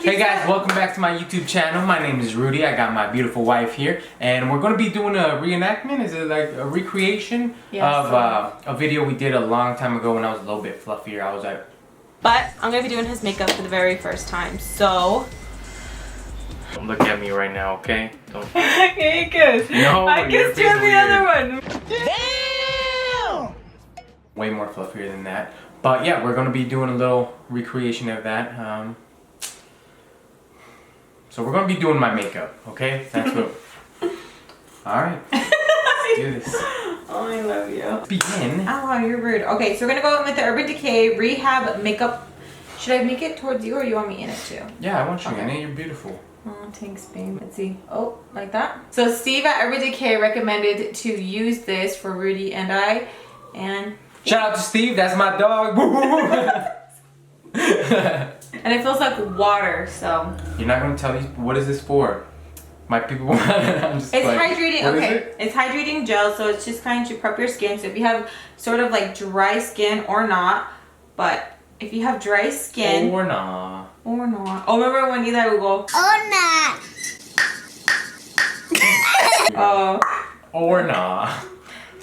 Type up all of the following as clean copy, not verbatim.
Hey guys, welcome back to my YouTube channel. My name is Rudy. I got my beautiful wife here, and we're going to be doing a reenactment. Is it like a recreation of a video we did a long time ago when I was a little bit fluffier. I was like, but I'm going to be doing his makeup for the very first time, so don't look at me right now, okay? Don't. Okay, good. No, I kissed you on the other one. Damn! Way more fluffier than that. But yeah, we're going to be doing a little recreation of that. So we're going to be doing my makeup, okay? That's what... Alright. Let's do this. Oh, I love you. Begin. Oh, wow, you're rude. Okay, so we're going to go in with the Urban Decay Rehab Makeup. Should I make it towards you or you want me in it too? Yeah, I want you in it. You're beautiful. Oh, thanks, babe. Let's see. Oh, like that? So Steve at Urban Decay recommended to use this for Rudy and I. And... shout out to Steve. That's my dog. And it feels like water, so. You're not gonna tell these. What is this for? My people want it. I'm just it's like, hydrating. Okay, it's hydrating gel, so it's just kind to prep your skin. So if you have sort of like dry skin or not, but if you have dry skin or not. Oh, remember when Eli would go or not? Oh. Or not.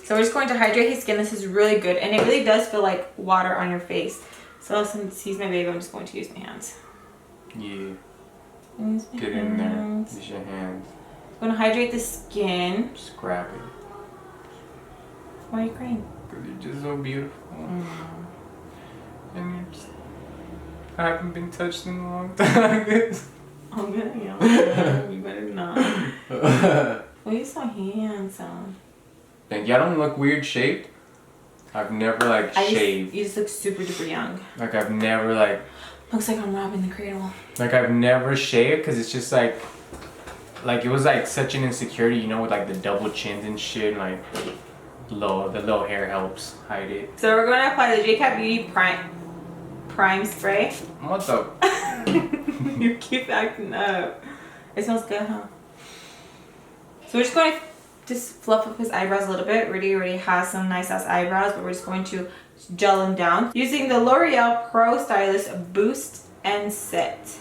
So we're just going to hydrate his skin. This is really good, and it really does feel like water on your face. So since he's my baby, I'm just going to use my hands. Yeah. Get in there. Use your hands. I'm going to hydrate the skin. Just grab it. Why are you crying? Because you're just so beautiful. And you're just... I haven't been touched in a long time like this. I'm gonna yell at you. You better not. Well, you're so handsome. Thank you. I don't look weird shaped. I've never like shaved. You just look super duper young. Like I've never like... Looks like I'm robbing the cradle. Like I've never shaved because it's just like it was like such an insecurity, you know, with like the double chins and shit. And, like the little hair helps hide it. So we're going to apply the JCat Beauty Prime Spray. What's up? You keep acting up. It smells good, huh? So we're just going to just fluff up his eyebrows a little bit. Rudy already has some nice ass eyebrows, but we're just going to gel them down using the L'Oreal Pro Stylist Boost and Set.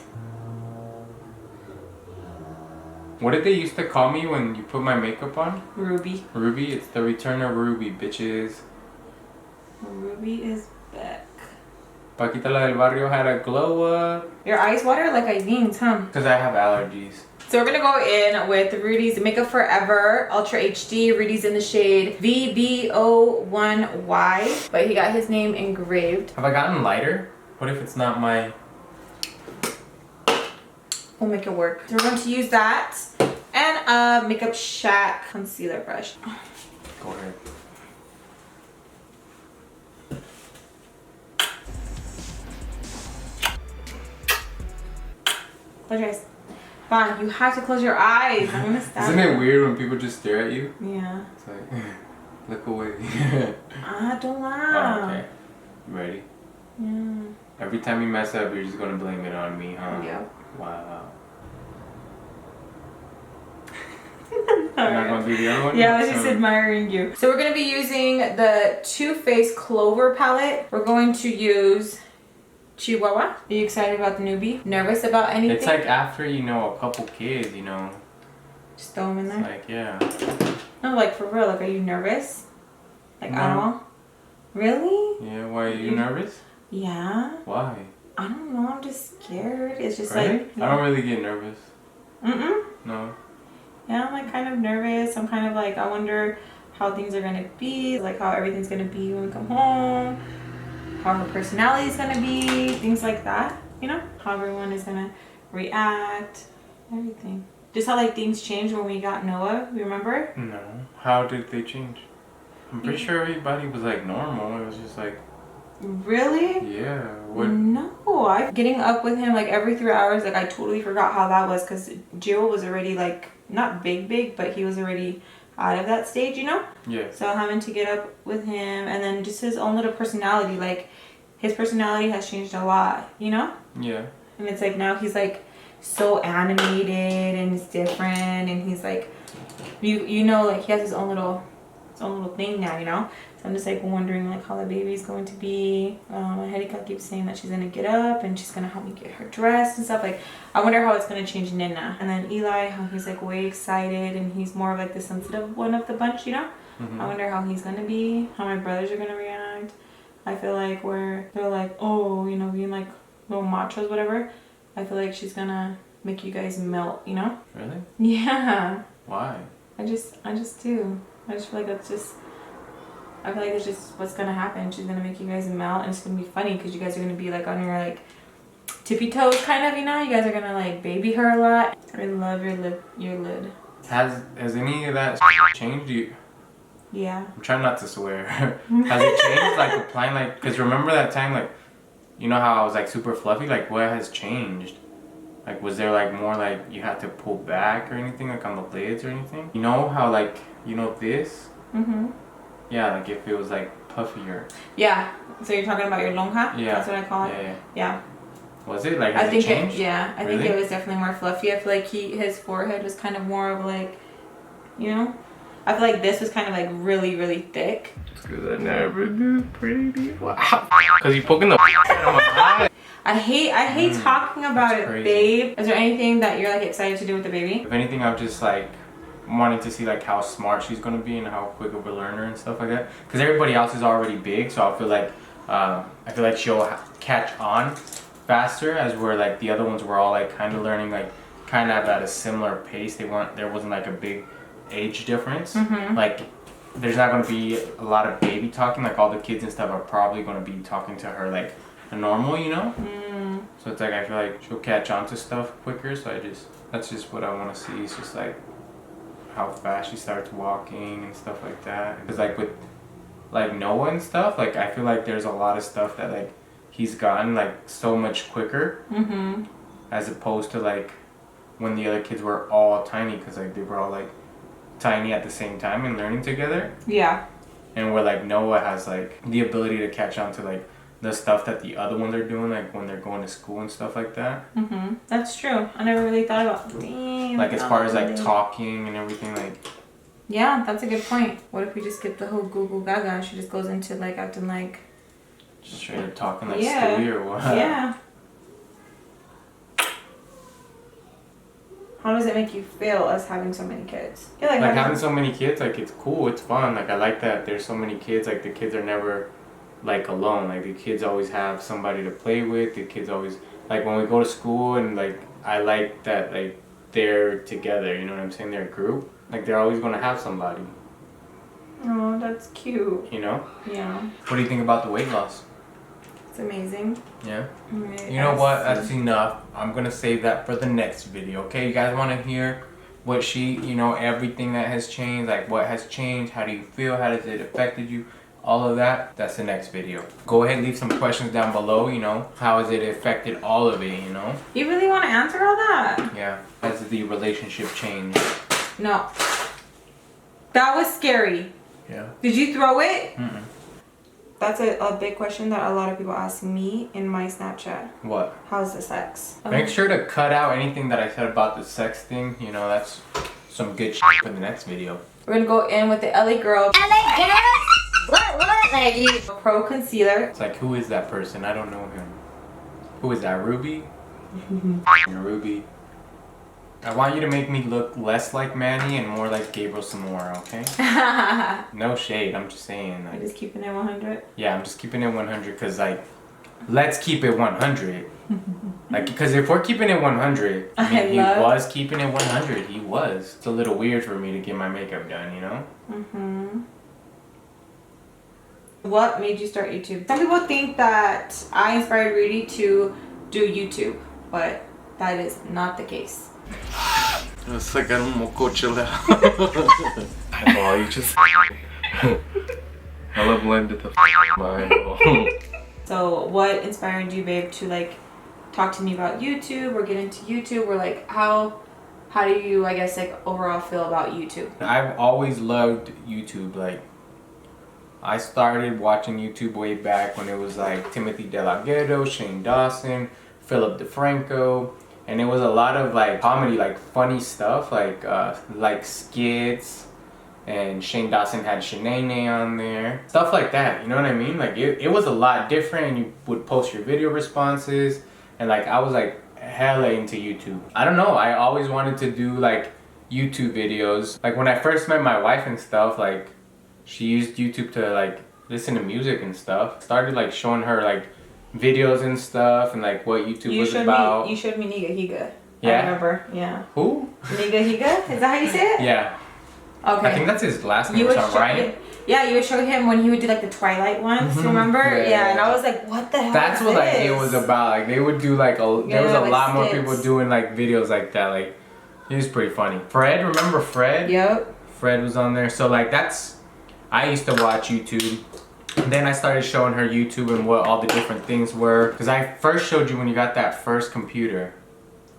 What did they used to call me when you put my makeup on? Ruby. Ruby? It's the return of Ruby, bitches. Ruby is back. Paquita la del barrio had a glow up. Your eyes water like Irene's, huh? Because I have allergies. So we're gonna go in with Rudy's Makeup Forever Ultra HD. Rudy's in the shade VBO1Y, but he got his name engraved. Have I gotten lighter? What if it's not my... We'll make it work. So we're going to use that and a Makeup Shack concealer brush. Go ahead. Close your eyes. Fine, you have to close your eyes. I'm gonna stab Isn't it weird when people just stare at you? Yeah. It's like, look away. Don't laugh. Oh, okay. You ready? Yeah. Every time you mess up, you're just gonna blame it on me, huh? Yep. Wow. I'm not gonna do the other one? Yeah, I was just admiring you. So we're gonna be using the Too Faced Clover palette. We're going to use Chihuahua. Are you excited about the newbie? Nervous about anything? It's like after, you know, a couple kids, you know. Just throw them in there? Like, yeah. No, like for real. Like, are you nervous? Like, no. at all? Really? Yeah, why are you nervous? Yeah. Why? I don't know. I'm just scared. It's just really? like... I don't really get nervous. No. Yeah, I'm like kind of nervous. I'm kind of like, I wonder how things are going to be. Like how everything's going to be when we come home. How her personality is going to be, things like that, you know? How everyone is going to react, everything. Just how like things changed when we got Noah, remember? No. How did they change? I'm pretty sure everybody was like normal. It was just like... Really? Yeah. What? No. Getting up with him like every 3 hours, like I totally forgot how that was because Jill was already like, not big, but he was already out of that stage, you know? Yeah. So having to get up with him and then just his own little personality, like his personality has changed a lot, you know? Yeah. And it's like now he's like so animated and it's different and he's like, you know, like he has his own little thing now, you know? So I'm just like wondering like how the baby's going to be. Angelica keeps saying that she's gonna get up and she's gonna help me get her dressed and stuff. Like I wonder how it's gonna change Nina. And then Eli, how he's like way excited and he's more of like the sensitive one of the bunch, you know? I wonder how he's gonna be, how my brothers are gonna react. I feel like where they're like, oh, you know, being like little machos, whatever. I feel like she's gonna make you guys melt, you know? Really? Yeah. Why? I just do. I just feel like that's just, I feel like it's just what's gonna happen. She's gonna make you guys melt, and it's gonna be funny because you guys are gonna be like on your like tippy toes, kind of, you know. You guys are gonna like baby her a lot. I love your lid. Has any of that changed? Yeah. I'm trying not to swear. Has it changed? Like applying, like, cause remember that time, like, you know how I was like super fluffy? Like, what has changed? Like, was there like more like you had to pull back or anything, like on the lids or anything? You know how like, you know this? Yeah, like if it was like puffier. Yeah. So you're talking about your lonja? Yeah. That's what I call it? Yeah. Was it? Like, I think it changed? I think it was definitely more fluffy. I feel like his forehead was kind of more of like, you know? I feel like this was kind of like really, really thick. Because I never do pretty. Wow. Because you poking the out of my eye. I hate talking about it, crazy. babe. Is there anything that you're like excited to do with the baby? If anything, I'm just like wanting to see like how smart she's gonna be and how quick of a learner and stuff like that. Because everybody else is already big, so I feel like she'll catch on faster, as where like the other ones were all like kind of learning like kind of at a similar pace. There wasn't like a big age difference. Like there's not going to be a lot of baby talking. Like all the kids and stuff are probably going to be talking to her like a normal, you know. So it's like I feel like she'll catch on to stuff quicker. So that's just what I want to see. It's just like how fast she starts walking and stuff like that. Because like with like Noah and stuff, like I feel like there's a lot of stuff that like he's gotten like so much quicker, as opposed to like when the other kids were all tiny, because like they were all like tiny at the same time and learning together. Yeah. And where like Noah has like the ability to catch on to like the stuff that the other ones are doing, like when they're going to school and stuff like that. That's true. I never really thought about like as far as like talking and everything, like. Yeah, that's a good point. What if we just skip the whole Google Gaga and she just goes into like acting like Straight up talking like Stewie or what? Yeah. How does it make you feel as having so many kids? Yeah, like having so many kids, like it's cool, it's fun. Like I like that there's so many kids. Like the kids are never like alone. Like the kids always have somebody to play with. The kids always like when we go to school, and like I like that like they're together. You know what I'm saying? They're a group. Like they're always gonna have somebody. Oh, that's cute. You know? Yeah. What do you think about the weight loss? It's amazing. Yeah. You know what? That's enough. I'm gonna save that for the next video. Okay, you guys want to hear what she, you know, everything that has changed, like what has changed, how do you feel, how does it affected you, all of that? That's the next video. Go ahead and leave some questions down below. You know, how has it affected all of it? You know. You really want to answer all that? Yeah. Has the relationship changed? No. That was scary. Yeah. Did you throw it? That's a big question that a lot of people ask me in my Snapchat. What? How's the sex? Make sure to cut out anything that I said about the sex thing. You know, that's some good shit for the next video. We're gonna go in with the LA Girl. LA Girl? What lady? Pro Concealer. It's like, who is that person? I don't know him. Who is that, Ruby? Ruby. I want you to make me look less like Manny and more like Gabriel Samora, okay? No shade, I'm just saying. Like, you're just keeping it 100? Yeah, I'm just keeping it 100 because, like, let's keep it 100. Like, because if we're keeping it 100, I mean, he was keeping it 100. He was. It's a little weird for me to get my makeup done, you know? What made you start YouTube? Some people think that I inspired Rudy to do YouTube, but that is not the case. Sacar un mococho lá. Eyeball, you just. Ela blended the my eyeball. So, what inspired you, babe, to like talk to me about YouTube or get into YouTube, or like how do you, I guess, like overall feel about YouTube? I've always loved YouTube. Like, I started watching YouTube way back when it was like Timothy DeLaGhetto, Shane Dawson, Philip DeFranco. And it was a lot of like comedy, like funny stuff, like skits, and Shane Dawson had Shanae on there. Stuff like that, you know what I mean? Like it was a lot different, and you would post your video responses, and like I was like hella into YouTube. I don't know, I always wanted to do like YouTube videos. Like when I first met my wife and stuff, like she used YouTube to like listen to music and stuff. Started like showing her like videos and stuff, and like what YouTube was about. You showed me Niga Higa. Yeah. I remember. Yeah. Who? Niga Higa? Is that how you say it? Yeah. Okay. I think that's his last name, right? Yeah, you would show him when he would do like the Twilight ones, remember? Yeah, and I was like, what the hell That's is what like this? it was about. Like they would do like there was a like lot more skits. people doing like videos like that. Like he was pretty funny. Fred, remember Fred? Yep. Fred was on there. So like I used to watch YouTube. And then I started showing her YouTube and what all the different things were. Because I first showed you when you got that first computer.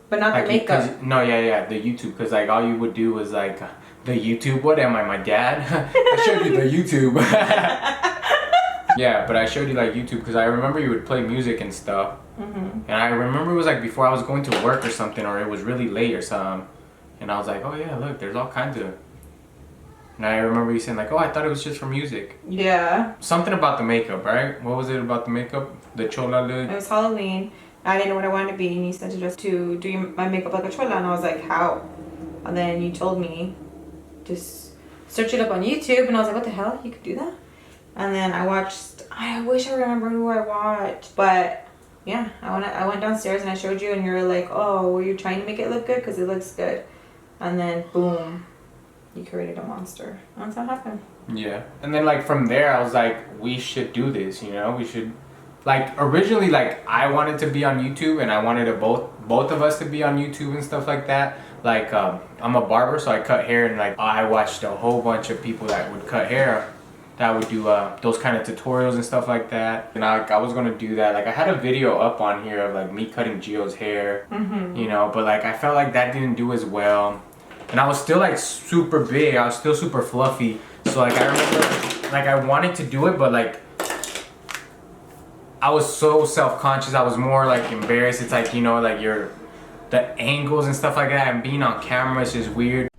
But not like, the makeup. No, yeah, the YouTube. Because like all you would do was like, the YouTube, what am I, my dad? I showed you the YouTube. Yeah, but I showed you like YouTube because I remember you would play music and stuff. And I remember it was like before I was going to work or something, or it was really late or something. And I was like, oh yeah, look, there's all kinds of... And I remember you saying like, oh, I thought it was just for music. Yeah. Something about the makeup, right? What was it about the makeup? The chola look? It was Halloween. I didn't know what I wanted to be, and you said to do my makeup like a chola, and I was like, how? And then you told me, just search it up on YouTube, and I was like, what the hell? You could do that? And then I wish I remember who I watched, but yeah, I went downstairs and I showed you, and you were like, oh, were you trying to make it look good? Because it looks good. And then, boom, you created a monster. That's how it happened. Yeah. And then like from there, I was like, we should do this, you know? We should... Like originally, like I wanted to be on YouTube, and I wanted both of us to be on YouTube and stuff like that. Like I'm a barber, so I cut hair, and like I watched a whole bunch of people that would cut hair, that would do those kind of tutorials and stuff like that. And I was gonna do that. Like I had a video up on here of like me cutting Gio's hair, you know, but like I felt like that didn't do as well. And I was still like super big. I was still super fluffy. So like I remember, like I wanted to do it, but like I was so self-conscious. I was more like embarrassed. It's like, you know, like the angles and stuff like that, and being on camera is just weird.